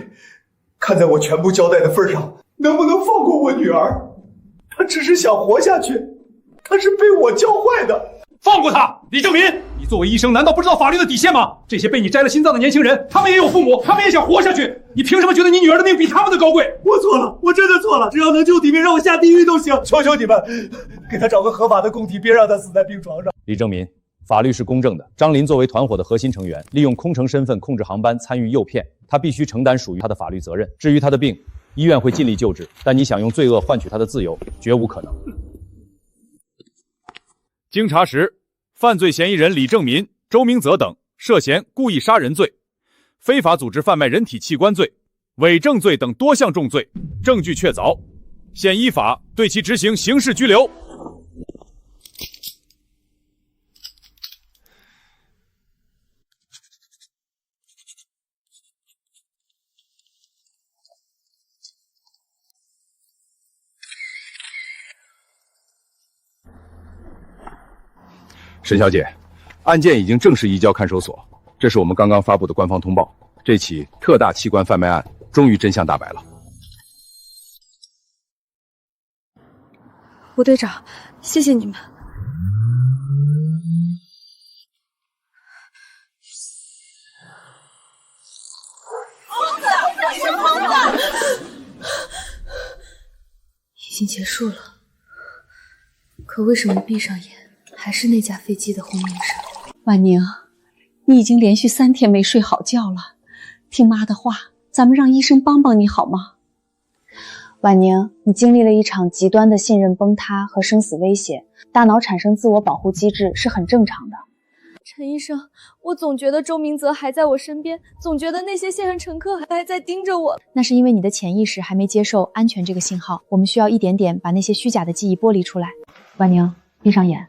看在我全部交代的份上，能不能放过我女儿？她只是想活下去，她是被我教坏的。
放过他！李正民，你作为医生，难道不知道法律的底线吗？这些被你摘了心脏的年轻人，他们也有父母，他们也想活下去。你凭什么觉得你女儿的命比他们的高贵？
我错了，我真的错了，只要能救体命，让我下地狱都行。求求你们，给他找个合法的供体，别让他死在病床上。
李正民，法律是公正的。张林作为团伙的核心成员，利用空乘身份控制航班，参与诱骗，他必须承担属于他的法律责任。至于他的病，医院会尽力救治，但你想用罪恶换取他的自由，绝无可能。
经查实，犯罪嫌疑人李正民、周明泽等涉嫌故意杀人罪、非法组织贩卖人体器官罪、伪证罪等多项重罪，证据确凿，现依法对其执行刑事拘留。沈小姐，案件已经正式移交看守所，这是我们刚刚发布的官方通报。这起特大器官贩卖案终于真相大白了。
吴队长，谢谢你们。
疯子，是疯子！
已经结束了，可为什么闭上眼，还是那架飞机的轰鸣声？
婉宁，你已经连续3天没睡好觉了，听妈的话，咱们让医生帮帮你好吗？
婉宁，你经历了一场极端的信任崩塌和生死威胁，大脑产生自我保护机制是很正常的。
陈医生，我总觉得周明泽还在我身边，总觉得那些陷害乘客还在盯着我。
那是因为你的潜意识还没接受安全这个信号，我们需要一点点把那些虚假的记忆剥离出来。婉宁，闭上眼，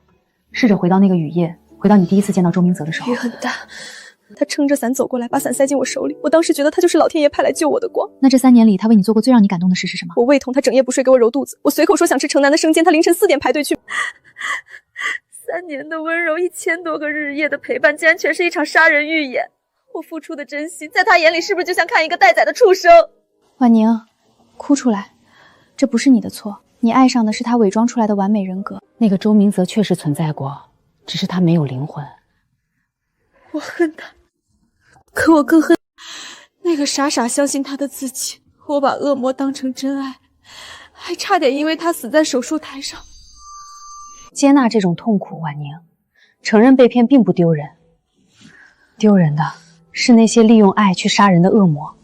试着回到那个雨夜，回到你第一次见到周明泽的时候。
雨很大，他撑着伞走过来，把伞塞进我手里。我当时觉得他就是老天爷派来救我的光。
那这3年里，他为你做过最让你感动的事是什么？
我胃痛，他整夜不睡给我揉肚子。我随口说想吃城南的生煎，他凌晨4点排队去。3年的温柔，1000多个日夜的陪伴，竟然全是一场杀人预演。我付出的真心，在他眼里是不是就像看一个待宰的畜生？
婉宁，哭出来，这不是你的错，你爱上的是他伪装出来的完美人格。
那个周明泽确实存在过，只是他没有灵魂。
我恨他，可我更恨那个傻傻相信他的自己。我把恶魔当成真爱，还差点因为他死在手术台上。
接纳这种痛苦，婉宁，承认被骗并不丢人，丢人的是那些利用爱去杀人的恶魔。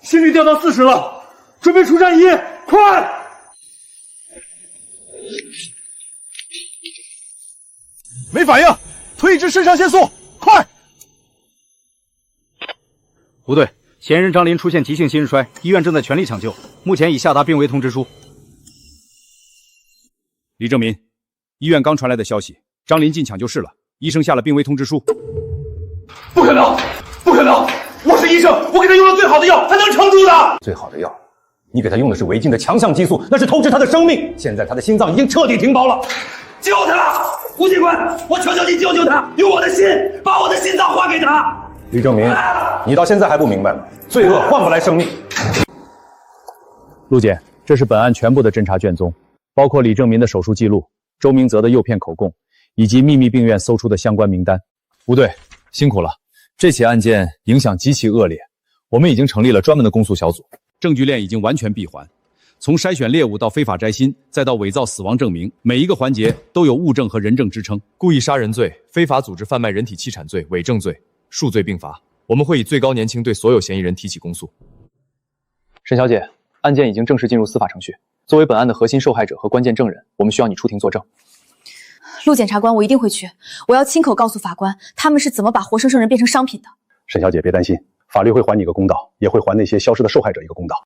心率掉到40了，准备出战衣，快！
没反应，推至肾上腺素，快！
吴队，嫌疑人张林出现急性心衰，医院正在全力抢救，目前已下达病危通知书。
李正民，医院刚传来的消息，张林进抢救室了，医生下了病危通知书。
不可能，不可能！我是医生，我给他用了最好的药，他能撑住的。
最好的药，你给他用的是违禁的强项激素，那是透支他的生命。现在他的心脏已经彻底停保了，
救他！吴警官，我求求你救救他，用我的心把我的心脏还给他。
李正民，你到现在还不明白吗？罪恶换不来生命。
陆检，这是本案全部的侦查卷宗，包括李正民的手术记录、周明泽的诱骗口供，
以及秘密病院搜出的相关名单。
吴队，辛苦了，这起案件影响极其恶劣，我们已经成立了专门的公诉小组，
证据链已经完全闭环。从筛选猎物到非法摘心，再到伪造死亡证明，每一个环节都有物证和人证支撑。
故意杀人罪、非法组织贩卖人体器产罪、伪证罪，数罪并罚。我们会以最高年轻对所有嫌疑人提起公诉。
沈小姐，案件已经正式进入司法程序。作为本案的核心受害者和关键证人，我们需要你出庭作证。
陆检察官，我一定会去，我要亲口告诉法官，他们是怎么把活生生人变成商品的。
沈小姐别担心，法律会还你一个公道，也会还那些消失的受害者一个公道。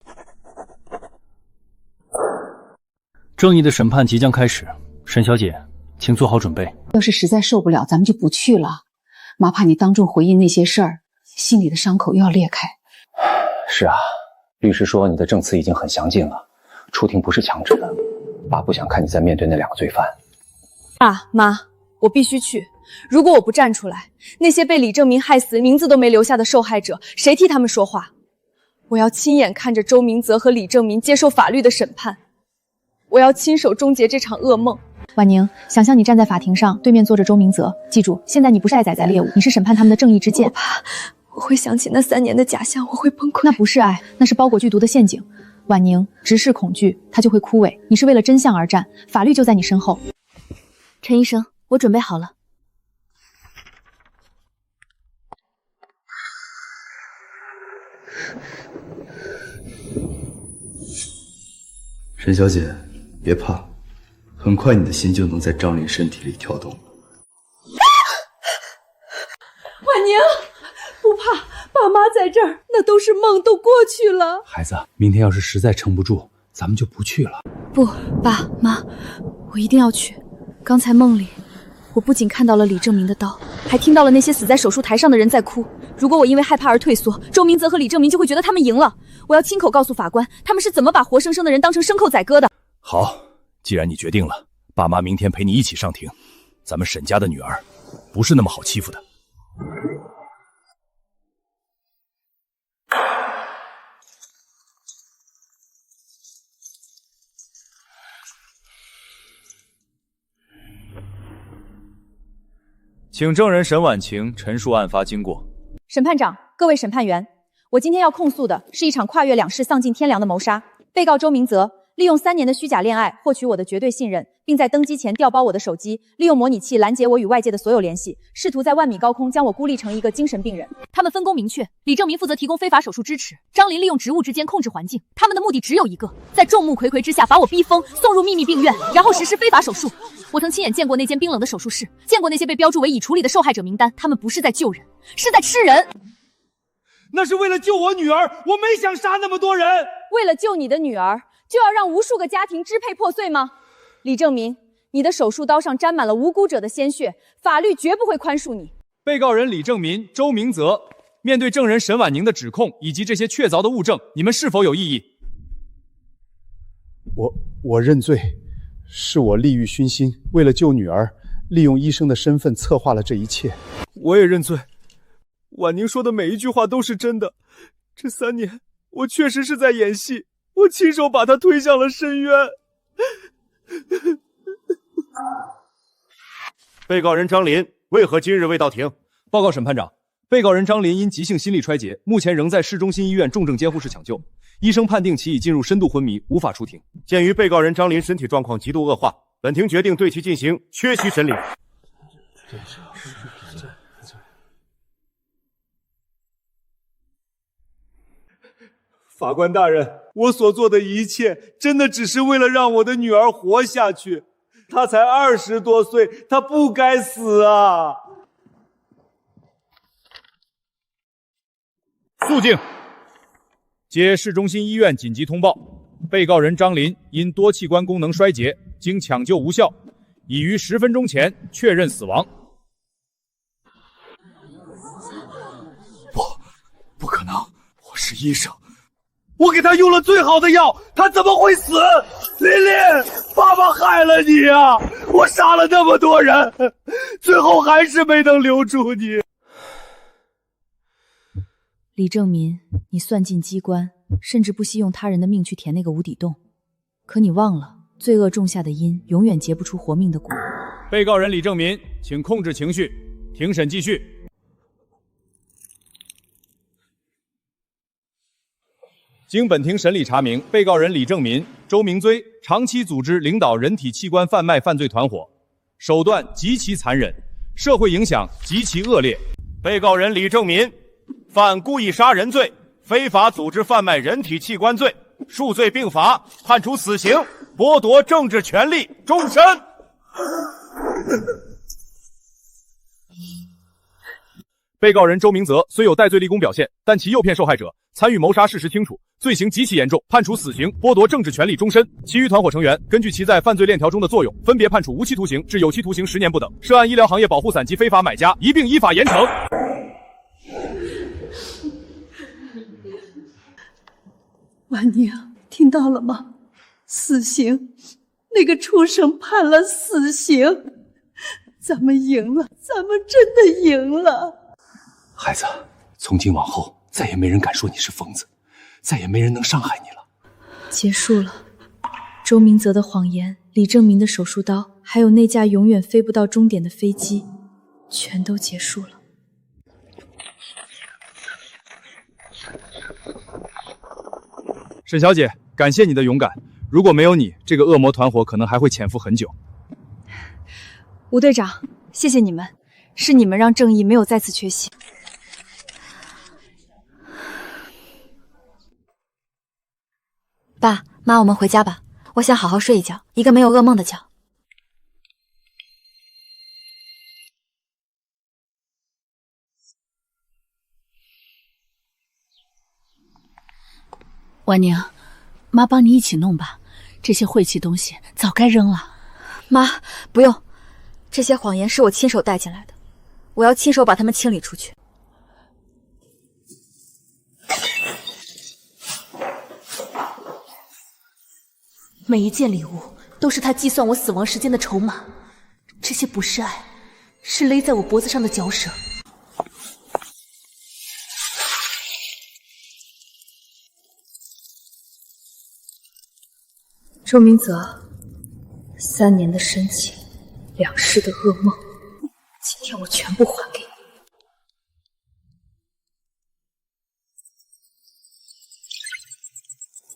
正义的审判即将开始，沈小姐，请做好准备。
要是实在受不了，咱们就不去了。妈怕你当众回应那些事儿，心里的伤口又要裂开。
是啊，律师说你的证词已经很详尽了，出庭不是强制的。爸不想看你再面对那2个罪犯。
爸妈，我必须去。如果我不站出来，那些被李正民害死、名字都没留下的受害者，谁替他们说话？我要亲眼看着周明泽和李正民接受法律的审判。我要亲手终结这场噩梦。
婉宁，想象你站在法庭上，对面坐着周明泽。记住，现在你不是待宰在猎物，你是审判他们的正义之剑。
我会想起那3年的假象，我会崩溃。
那不是爱，那是包裹剧毒的陷阱。婉宁，直视恐惧，它就会枯萎。你是为了真相而战，法律就在你身后。
陈医生，我准备好了。
沈小姐，别怕，很快你的心就能在张琳身体里跳动。
婉宁，不怕，爸妈在这儿，那都是梦，都过去了。
孩子，明天要是实在撑不住，咱们就不去了。
不，爸妈，我一定要去。刚才梦里，我不仅看到了李正民的刀，还听到了那些死在手术台上的人在哭。如果我因为害怕而退缩，周明泽和李正民就会觉得他们赢了。我要亲口告诉法官，他们是怎么把活生生的人当成牲口宰割的。
好，既然你决定了，爸妈明天陪你一起上庭。咱们沈家的女儿不是那么好欺负的。
请证人沈婉晴陈述案发经过。
审判长，各位审判员，我今天要控诉的是一场跨越2世丧尽天良的谋杀。被告周明泽利用3年的虚假恋爱获取我的绝对信任，并在登机前调包我的手机，利用模拟器拦截我与外界的所有联系，试图在万米高空将我孤立成一个精神病人。他们分工明确，李正民负责提供非法手术支持，张琳利用职务之间控制环境。他们的目的只有一个，在众目睽睽之下把我逼疯，送入秘密病院，然后实施非法手术。我曾亲眼见过那间冰冷的手术室，见过那些被标注为已处理的受害者名单，他们不是在救人，是在吃人。
那是为了救我女儿，我没想杀那么多人。
为了救你的女儿，就要让无数个家庭支配破碎吗？李正民，你的手术刀上沾满了无辜者的鲜血，法律绝不会宽恕你。
被告人李正民、周明泽，面对证人沈婉宁的指控以及这些确凿的物证，你们是否有异议？
我认罪，是我利欲熏心，为了救女儿，利用医生的身份策划了这一切。
我也认罪，婉宁说的每一句话都是真的。这3年，我确实是在演戏，我亲手把她推向了深渊。
被告人张琳为何今日未到庭？
报告审判长，被告人张琳因急性心力衰竭，目前仍在市中心医院重症监护室抢救，医生判定其已进入深度昏迷，无法出庭。
鉴于被告人张琳身体状况极度恶化，本庭决定对其进行缺席审理。
法官大人，我所做的一切真的只是为了让我的女儿活下去。她才20多岁，她不该死啊！
肃静！接市中心医院紧急通报，被告人张琳因多器官功能衰竭，经抢救无效，已于10分钟前确认死亡。
不可能，我是医生。我给他用了最好的药，他怎么会死？琳琳，爸爸害了你啊！我杀了那么多人，最后还是没能留住你。
李正民，你算尽机关，甚至不惜用他人的命去填那个无底洞，可你忘了，罪恶种下的因永远结不出活命的果。
被告人李正民，请控制情绪，庭审继续。经本庭审理查明，被告人李正民、周明追长期组织领导人体器官贩卖犯罪团伙，手段极其残忍，社会影响极其恶劣。
被告人李正民犯故意杀人罪、非法组织贩卖人体器官罪，数罪并罚，判处死刑，剥夺政治权利终身。
被告人周明泽虽有戴罪立功表现，但其诱骗受害者参与谋杀事实清楚，罪行极其严重，判处死刑，剥夺政治权利终身。其余团伙成员根据其在犯罪链条中的作用，分别判处无期徒刑至有期徒刑10年不等。涉案医疗行业保护伞及非法买家一并依法严惩。
婉宁，听到了吗？死刑，那个畜生判了死刑，咱们赢了，咱们真的赢了。
孩子，从今往后，再也没人敢说你是疯子，再也没人能伤害你了。
结束了。周明泽的谎言，李正民的手术刀，还有那架永远飞不到终点的飞机，全都结束了。
沈小姐，感谢你的勇敢。如果没有你，这个恶魔团伙可能还会潜伏很久。
吴队长，谢谢你们，是你们让正义没有再次缺席。
爸妈，我们回家吧，我想好好睡一觉，一个没有噩梦的觉。
婉宁，妈帮你一起弄吧，这些晦气东西早该扔了。
妈，不用，这些谎言是我亲手带进来的，我要亲手把它们清理出去。
每一件礼物都是他计算我死亡时间的筹码，这些不是爱，是勒在我脖子上的绞绳。
周明泽，3年的深情，2世的噩梦，今天我全部还给你。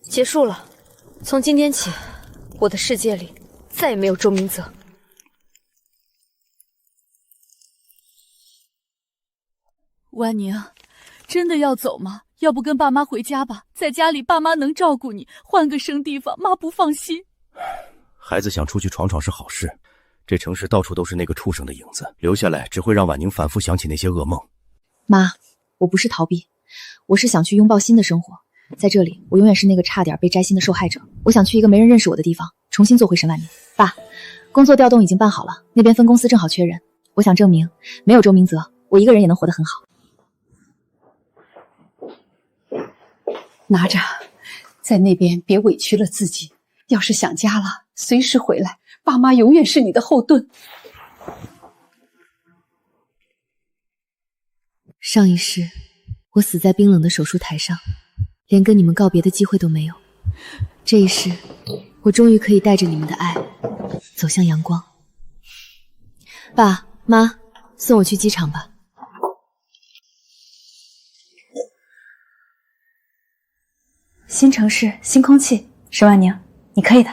结束了，从今天起，我的世界里再也没有周明泽。
婉宁，真的要走吗？要不跟爸妈回家吧，在家里爸妈能照顾你，换个生地方妈不放心。
孩子想出去闯闯是好事，这城市到处都是那个畜生的影子，留下来只会让婉宁反复想起那些噩梦。
妈，我不是逃避，我是想去拥抱新的生活。在这里，我永远是那个差点被摘心的受害者。我想去一个没人认识我的地方，重新做回沈婉宁。爸，工作调动已经办好了，那边分公司正好缺人。我想证明，没有周明泽，我一个人也能活得很好。
拿着，在那边别委屈了自己。要是想家了，随时回来，爸妈永远是你的后盾。
上一世，我死在冰冷的手术台上，连跟你们告别的机会都没有。这一世，我终于可以带着你们的爱，走向阳光。爸妈，送我去机场吧。新城市，新空气，沈婉宁，你可以的。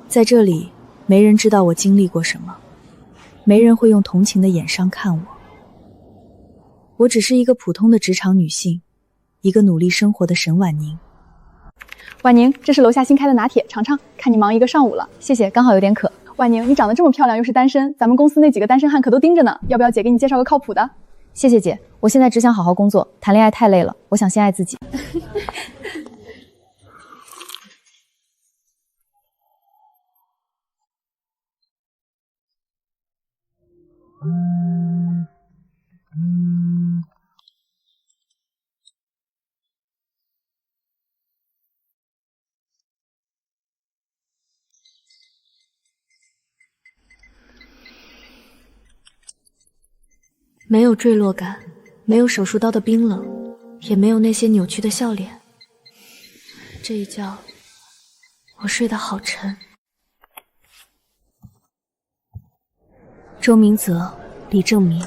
在这里，没人知道我经历过什么，没人会用同情的眼光看我。我只是一个普通的职场女性，一个努力生活的沈婉宁。
婉宁，这是楼下新开的拿铁，尝尝。看你忙一个上午了，谢谢，刚好有点渴。婉宁，你长得这么漂亮，又是单身，咱们公司那几个单身汉可都盯着呢，要不要姐给你介绍个靠谱的？
谢谢姐，我现在只想好好工作，谈恋爱太累了，我想先爱自己。没有坠落感，没有手术刀的冰冷，也没有那些扭曲的笑脸。
这一觉，我睡得好沉。周明泽、李正明，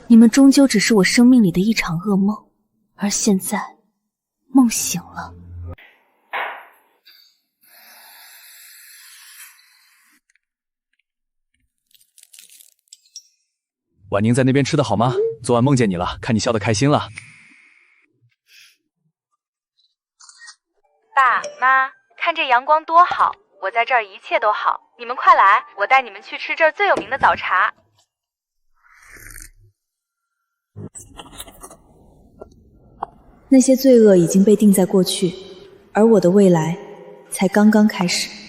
你们终究只是我生命里的一场噩梦，而现在，梦醒了。
婉宁在那边吃的好吗？昨晚梦见你了，看你笑得开心了。
爸妈，看这阳光多好，我在这儿一切都好，你们快来，我带你们去吃这儿最有名的早茶。
那些罪恶已经被定在过去，而我的未来才刚刚开始。